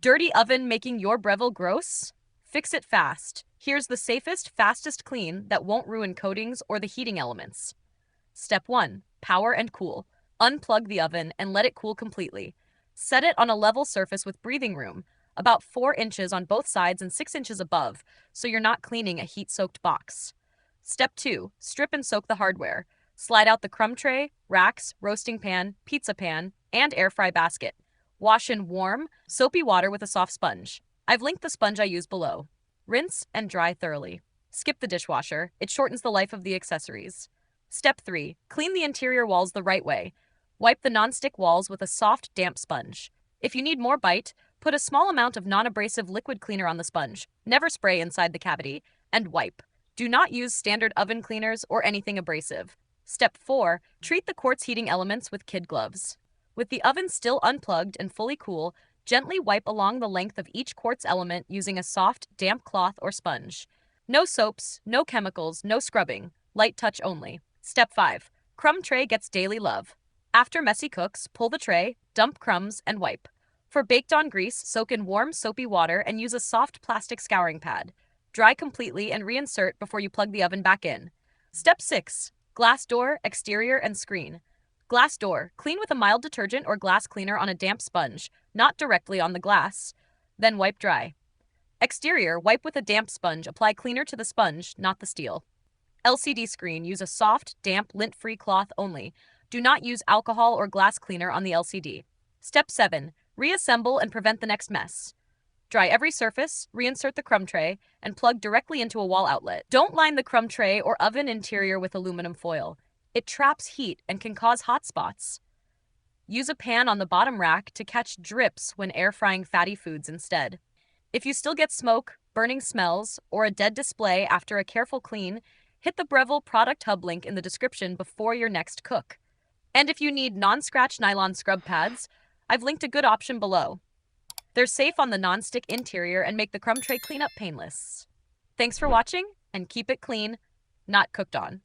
Dirty oven making your Breville gross? Fix it fast. Here's the safest, fastest clean that won't ruin coatings or the heating elements. Step 1. Power and cool. Unplug the oven and let it cool completely. Set it on a level surface with breathing room, about 4 inches on both sides and 6 inches above, so you're not cleaning a heat-soaked box. Step 2. Strip and soak the hardware. Slide out the crumb tray, racks, roasting pan, pizza pan, and air fry basket. Wash in warm, soapy water with a soft sponge. I've linked the sponge I use below. Rinse and dry thoroughly. Skip the dishwasher. It shortens the life of the accessories. Step 3. Clean the interior walls the right way. Wipe the non-stick walls with a soft, damp sponge. If you need more bite, put a small amount of non-abrasive liquid cleaner on the sponge. Never spray inside the cavity. And wipe. Do not use standard oven cleaners or anything abrasive. Step 4. Treat the quartz heating elements with kid gloves. With the oven still unplugged and fully cool, gently wipe along the length of each quartz element using a soft, damp cloth or sponge. No soaps, no chemicals, no scrubbing. Light touch only. Step 5. Crumb tray gets daily love. After messy cooks, pull the tray, dump crumbs, and wipe. For baked-on grease, soak in warm, soapy water and use a soft plastic scouring pad. Dry completely and reinsert before you plug the oven back in. Step 6. Glass door, exterior, and screen. Glass door. Clean with a mild detergent or glass cleaner on a damp sponge, not directly on the glass. Then wipe dry. Exterior. Wipe with a damp sponge. Apply cleaner to the sponge, not the steel. LCD screen. Use a soft, damp, lint-free cloth only. Do not use alcohol or glass cleaner on the LCD. Step 7. Reassemble and prevent the next mess. Dry every surface, reinsert the crumb tray, and plug directly into a wall outlet. Don't line the crumb tray or oven interior with aluminum foil. It traps heat and can cause hot spots. Use a pan on the bottom rack to catch drips when air frying fatty foods instead. If you still get smoke, burning smells, or a dead display after a careful clean, hit the Breville product hub link in the description before your next cook. And if you need non-scratch nylon scrub pads, I've linked a good option below. They're safe on the non-stick interior and make the crumb tray cleanup painless. Thanks for watching, and keep it clean, not cooked on.